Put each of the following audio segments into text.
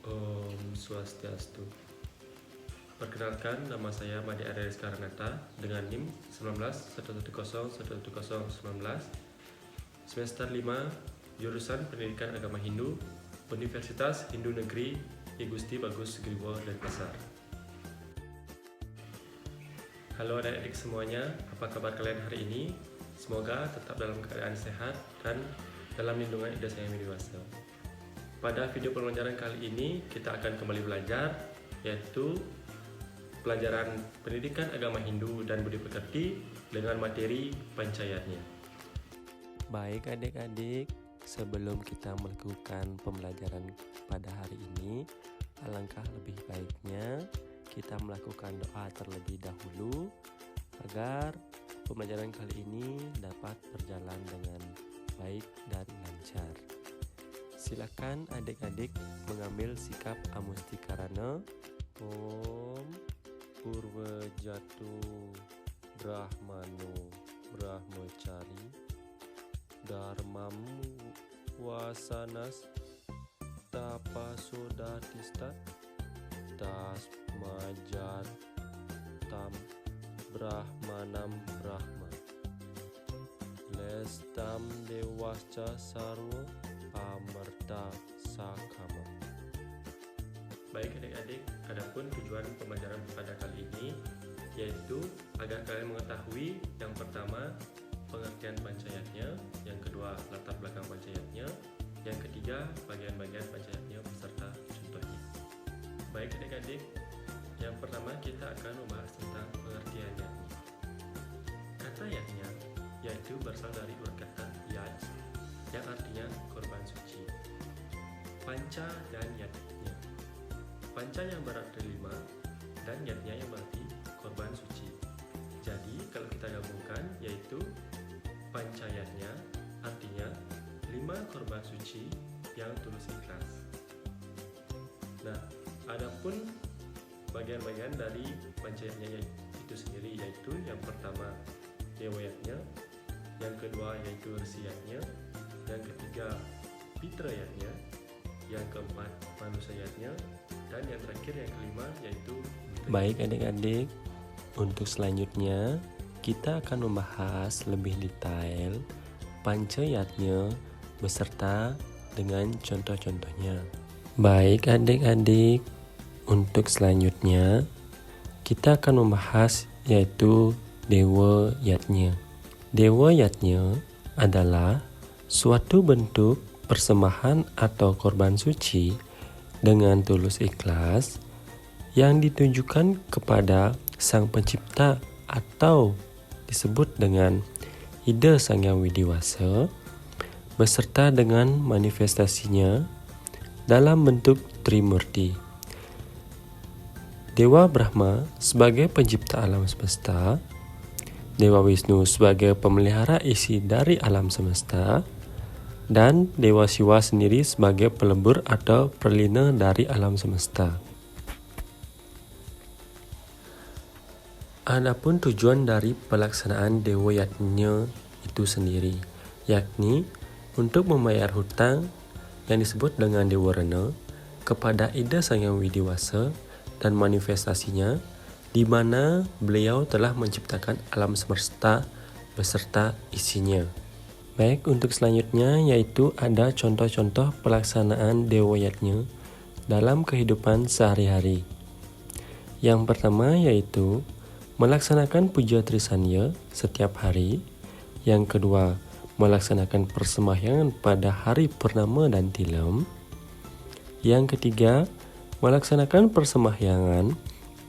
Om Swastiastu. Perkenalkan, nama saya Madi Arya Rizkaranata dengan NIM 1911011019, semester 5, jurusan Pendidikan Agama Hindu, Universitas Hindu Negeri I Gusti Bagus Griwo Denpasar. Halo adik-adik semuanya, apa kabar kalian hari ini? Semoga tetap dalam keadaan sehat dan dalam lindungan Ida Sang Hyang Widi Wasa. Pada video pembelajaran kali ini kita akan kembali belajar, yaitu pelajaran Pendidikan Agama Hindu dan Budi Pekerti dengan materi Pancayatnya. Baik adik-adik, sebelum kita melakukan pembelajaran pada hari ini, alangkah lebih baiknya kita melakukan doa terlebih dahulu agar pembelajaran kali ini dapat berjalan dengan baik dan lancar. Silakan adik-adik mengambil sikap amustikarana. Om Purwajatu Brahmano Brahmacari Dharmamu Wasanas Tapasodatista Tasmajatam Brahmanam Brahma Lestam Dewasca Sarwa Amarta Sakama. Baik adik-adik, adapun tujuan pembelajaran pada kali ini yaitu agar kalian mengetahui yang pertama pengertian pancayatnya, yang kedua latar belakang pancayatnya, yang ketiga bagian-bagian pancayatnya beserta contohnya. Baik adik-adik, yang pertama kita akan membahas tentang pengertiannya. Kata yatnya yaitu berasal dari urat kata yaj yang artinya korban suci. Panca dan yatnya. Panca yang berarti 5 dan yatnya yang berarti korban suci. Jadi kalau kita gabungkan yaitu pancayatnya artinya 5 korban suci yang tulus ikhlas. Nah, adapun bagian-bagian dari pancayatnya itu sendiri yaitu yang pertama dewayatnya, yang kedua yaitu resiyatnya, yang ketiga pitrayatnya, yang keempat manusayatnya, dan yang terakhir yang kelima yaitu Baik adik-adik, untuk selanjutnya kita akan membahas lebih detail pancayatnya beserta dengan contoh-contohnya. Baik adik-adik, untuk selanjutnya kita akan membahas yaitu dewa yatnya. Dewa yatnya adalah suatu bentuk persembahan atau korban suci dengan tulus ikhlas yang ditujukan kepada Sang Pencipta atau disebut dengan Ida Sang Hyang Widi Wasa beserta dengan manifestasinya dalam bentuk Trimurti. Dewa Brahma sebagai pencipta alam semesta, Dewa Wisnu sebagai pemelihara isi dari alam semesta, dan Dewa Siwa sendiri sebagai pelebur atau perlina dari alam semesta. Adapun tujuan dari pelaksanaan Dewa Yatnya itu sendiri, yakni untuk membayar hutang yang disebut dengan Dewa Rena kepada Ida Sang Hyang Widi Wasa dan manifestasinya di mana beliau telah menciptakan alam semesta beserta isinya. Baik, untuk selanjutnya yaitu ada contoh-contoh pelaksanaan Dewa Yatnya dalam kehidupan sehari-hari. Yang pertama yaitu melaksanakan puja Trisanya setiap hari. Yang kedua, melaksanakan persembahyangan pada hari purnama dan tilam. Yang ketiga, melaksanakan persembahyangan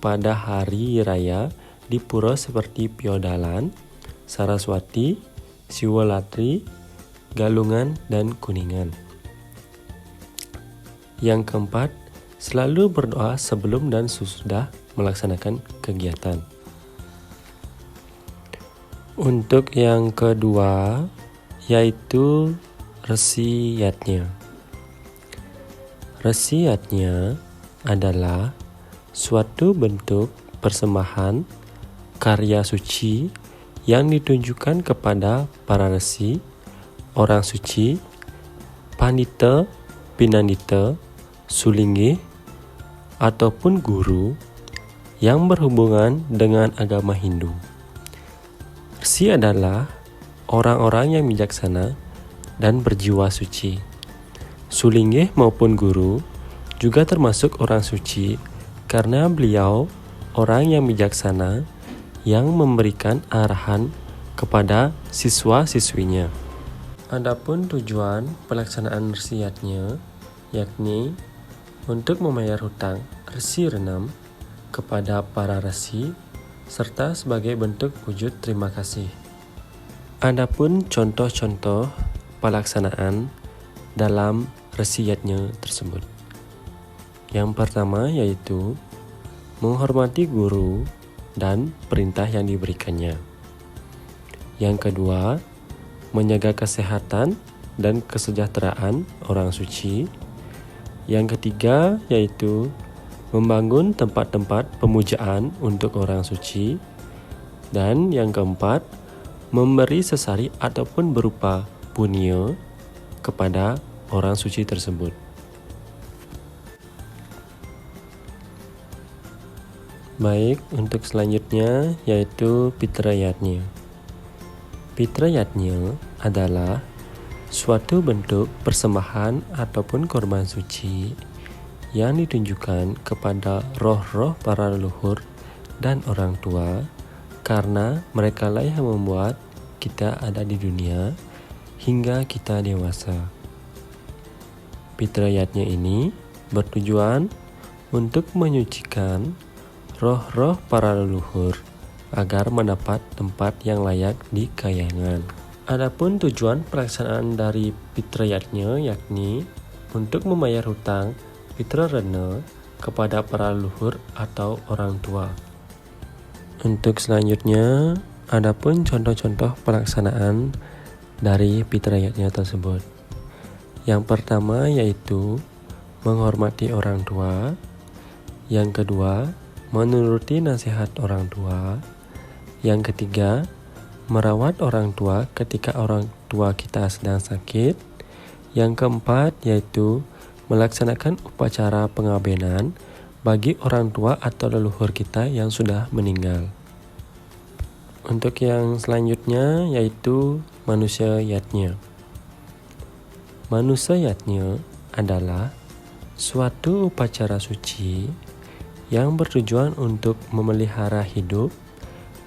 pada hari raya di pura seperti Piodalan, Saraswati, Siwalatri, Galungan, dan Kuningan. Yang keempat, selalu berdoa sebelum dan sesudah melaksanakan kegiatan. Untuk yang kedua, yaitu resiyatnya. Resiyatnya adalah suatu bentuk persembahan karya suci yang ditunjukkan kepada para resi, orang suci, pandita, pinandita, Sulinggi, ataupun guru yang berhubungan dengan agama Hindu. Rsi adalah orang-orang yang bijaksana dan berjiwa suci. Sulinggih maupun guru juga termasuk orang suci karena beliau orang yang bijaksana yang memberikan arahan kepada siswa-siswinya. Adapun tujuan pelaksanaan rsiatnya yakni untuk membayar hutang rsi renam kepada para rsi serta sebagai bentuk wujud terima kasih. Adapun contoh-contoh pelaksanaan dalam rsiatnya tersebut. Yang pertama yaitu menghormati guru dan perintah yang diberikannya. Yang kedua, menjaga kesehatan dan kesejahteraan orang suci. Yang ketiga yaitu membangun tempat-tempat pemujaan untuk orang suci. Dan yang keempat, memberi sesari ataupun berupa punya kepada orang suci tersebut. Baik, untuk selanjutnya yaitu pitrayatnya. Pitrayatnya adalah suatu bentuk persembahan ataupun korban suci yang ditunjukkan kepada roh-roh para leluhur dan orang tua karena merekalah yang membuat kita ada di dunia hingga kita dewasa. Pitrayatnya ini bertujuan untuk menyucikan roh-roh para leluhur agar mendapat tempat yang layak di kahyangan. Adapun tujuan pelaksanaan dari pitrayatnya yakni untuk membayar hutang pitrarana kepada para leluhur atau orang tua. Untuk selanjutnya, adapun contoh-contoh pelaksanaan dari pitrayatnya tersebut. Yang pertama yaitu menghormati orang tua. Yang kedua, menuruti nasihat orang tua. Yang ketiga, merawat orang tua ketika orang tua kita sedang sakit. Yang keempat yaitu melaksanakan upacara pengabenan bagi orang tua atau leluhur kita yang sudah meninggal. Untuk yang selanjutnya yaitu manusia yatnya. Manusia yatnya adalah suatu upacara suci yang bertujuan untuk memelihara hidup,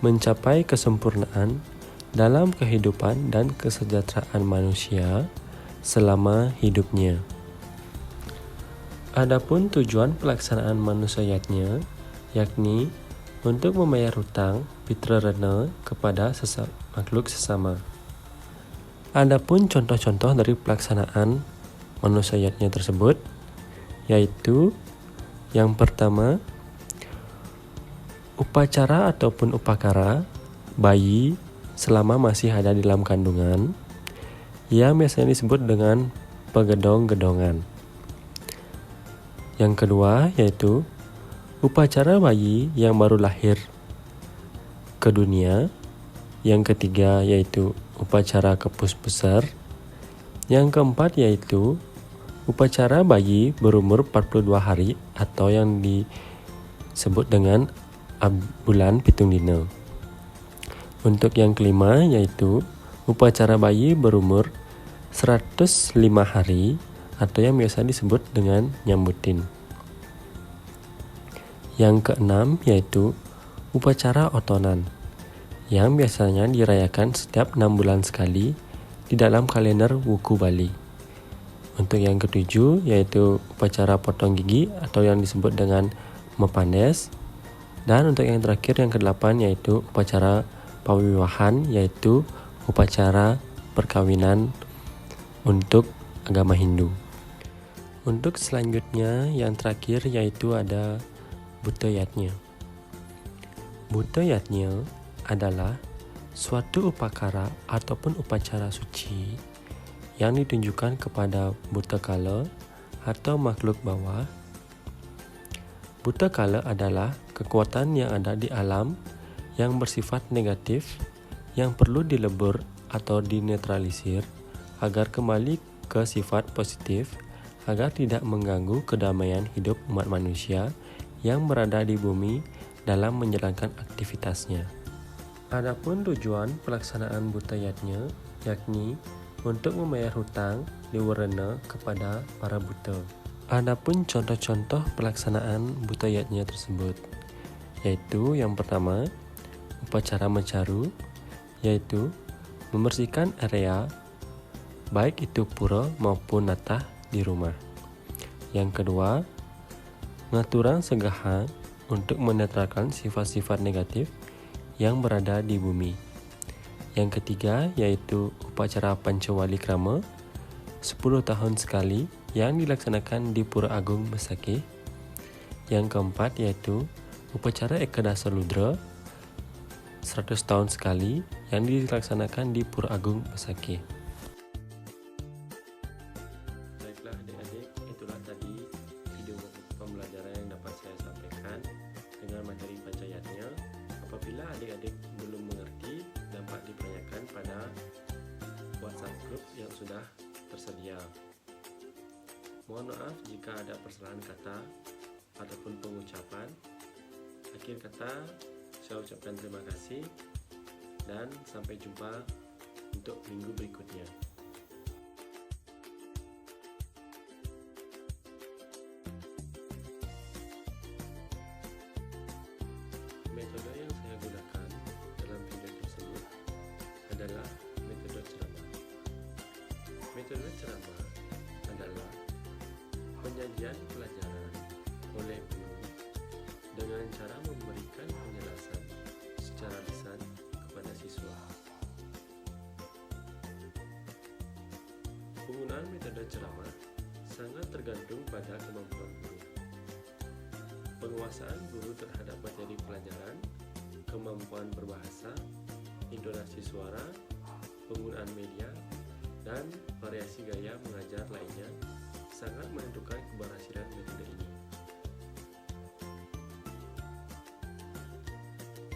mencapai kesempurnaan dalam kehidupan dan kesejahteraan manusia selama hidupnya. Adapun tujuan pelaksanaan manusia yatnya yakni untuk membayar hutang pitrarana kepada makhluk sesama. Adapun contoh-contoh dari pelaksanaan manusia yatnya tersebut yaitu yang pertama, upacara ataupun upakara bayi selama masih ada di dalam kandungan yang biasanya disebut dengan pegedong-gedongan. Yang kedua yaitu upacara bayi yang baru lahir ke dunia. Yang ketiga yaitu upacara kepus besar. Yang keempat yaitu upacara bayi berumur 42 hari atau yang disebut dengan bulan pitung dina. Untuk yang kelima yaitu upacara bayi berumur 105 hari atau yang biasa disebut dengan nyambutin. Yang keenam yaitu upacara otonan yang biasanya dirayakan setiap 6 bulan sekali di dalam kalender Wuku Bali. Untuk yang ketujuh yaitu upacara potong gigi atau yang disebut dengan mepanes. Dan untuk yang terakhir yang kedelapan yaitu upacara pawiwahan yaitu upacara perkawinan untuk agama Hindu. Untuk selanjutnya yang terakhir yaitu ada buddhayatnya. Buddhayatnya adalah suatu upakara ataupun upacara suci yang ditunjukkan kepada Buddha Kala atau makhluk bawah. Buddha Kala adalah kekuatan yang ada di alam yang bersifat negatif yang perlu dilebur atau dinetralisir agar kembali ke sifat positif agar tidak mengganggu kedamaian hidup umat manusia yang berada di bumi dalam menjalankan aktivitasnya. Adapun tujuan pelaksanaan butayatnya yakni untuk membayar hutang diwarna kepada para buta. Adapun contoh-contoh pelaksanaan butayatnya tersebut, yaitu yang pertama, upacara mencaru, yaitu membersihkan area baik itu pura maupun natah di rumah. Yang kedua, ngaturan segaha untuk menetralkan sifat-sifat negatif yang berada di bumi. Yang ketiga yaitu upacara Pancawali Krama 10 tahun sekali yang dilaksanakan di Pura Agung Besakih. Yang keempat yaitu upacara Ekadasa Ludra 100 tahun sekali yang dilaksanakan di Pura Agung Besakih. Baiklah adik-adik, itulah tadi video pembelajaran yang dapat saya sampaikan dengan materi pancayatnya. Apabila adik-adik belum mengerti, dapat ditanyakan pada WhatsApp group yang sudah tersedia. Mohon maaf jika ada kesalahan kata ataupun pengucapan. Akhir kata, saya ucapkan terima kasih dan sampai jumpa untuk minggu berikutnya. Metode yang saya gunakan dalam video tersebut adalah metode ceramah. Metode ceramah adalah penyajian pelajaran oleh guru dengan cara memberikan penjelasan secara lisan kepada siswa. Penggunaan metode ceramah sangat tergantung pada kemampuan guru. Penguasaan guru terhadap materi pelajaran, kemampuan berbahasa, intonasi suara, penggunaan media, dan variasi gaya mengajar lainnya sangat menentukan keberhasilan metode ini.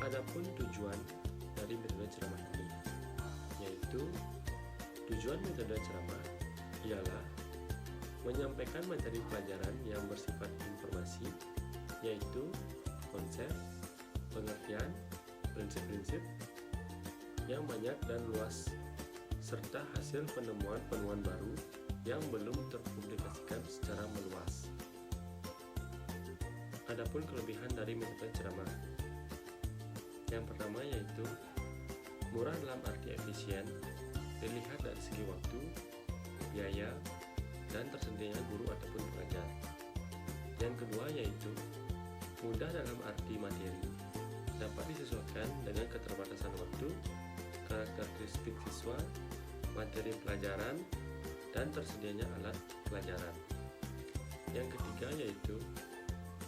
Adapun tujuan dari metode ceramah ini, yaitu tujuan metode ceramah ialah menyampaikan materi pelajaran yang bersifat informasi, yaitu konsep, pengertian, prinsip-prinsip yang banyak dan luas, serta hasil penemuan-penemuan baru yang belum terpublikasikan secara meluas. Adapun kelebihan dari metode ceramah, yang pertama yaitu murah dalam arti efisien, dilihat dari segi waktu, biaya, dan tersedianya guru ataupun pengajar. Yang kedua yaitu mudah dalam arti materi, dapat disesuaikan dengan keterbatasan waktu, karakteristik siswa, materi pelajaran, dan tersedianya alat pelajaran. Yang ketiga yaitu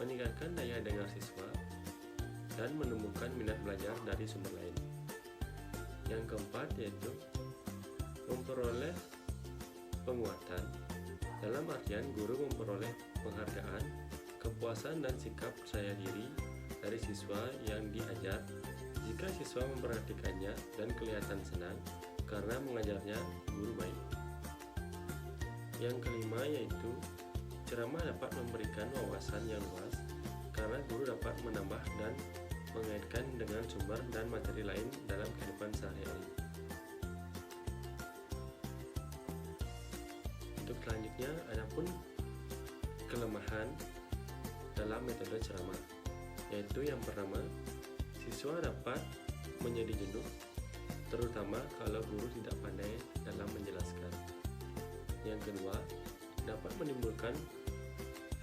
meningkatkan daya dengar siswa dan menemukan minat belajar dari sumber lain. Yang keempat yaitu memperoleh penguatan, dalam artian guru memperoleh penghargaan, kepuasan dan sikap percaya diri dari siswa yang diajar jika siswa memperhatikannya dan kelihatan senang karena mengajarnya guru baik. Yang kelima yaitu ceramah dapat memberikan wawasan yang luas karena guru dapat menambah dan mengaitkan dengan sumber dan materi lain dalam kehidupan sehari-hari. Untuk selanjutnya, adapun kelemahan dalam metode ceramah, yaitu yang pertama, siswa dapat menjadi jenuh, terutama kalau guru tidak pandai dalam menjelaskan. Yang kedua, dapat menimbulkan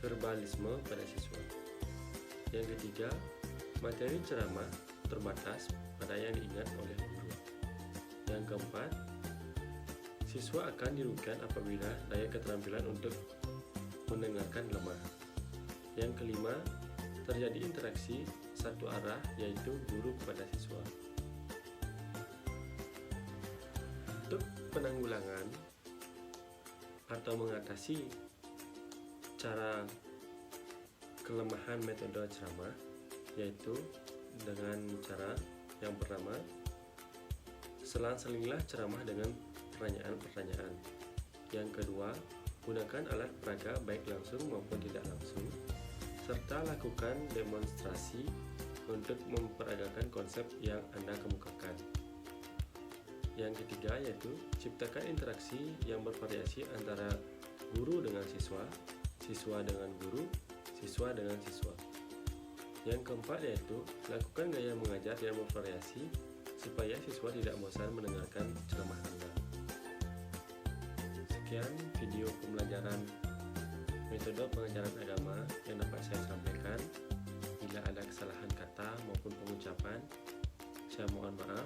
verbalisme pada siswa. Yang ketiga, materi ceramah terbatas pada yang diingat oleh guru. Yang keempat, siswa akan dirugikan apabila daya keterampilan untuk mendengarkan lemah. Yang kelima, terjadi interaksi satu arah yaitu guru kepada siswa. Untuk penanggulangan atau mengatasi cara kelemahan metode ceramah, yaitu dengan cara yang pertama, selang-selinglah ceramah dengan pertanyaan-pertanyaan. Yang kedua, gunakan alat peraga baik langsung maupun tidak langsung. serta lakukan demonstrasi untuk memperagakan konsep yang Anda kemukakan. Yang ketiga yaitu ciptakan interaksi yang bervariasi antara guru dengan siswa, siswa dengan guru, siswa dengan siswa. Yang keempat yaitu lakukan gaya mengajar yang bervariasi supaya siswa tidak bosan mendengarkan ceramah Anda. Sekian video pembelajaran metode pengajaran agama yang dapat saya sampaikan. Bila ada kesalahan kata maupun pengucapan, saya mohon maaf.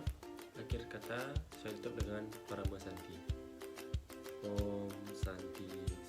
Akhir kata saya tutup dengan Parama Santi. Om Santi.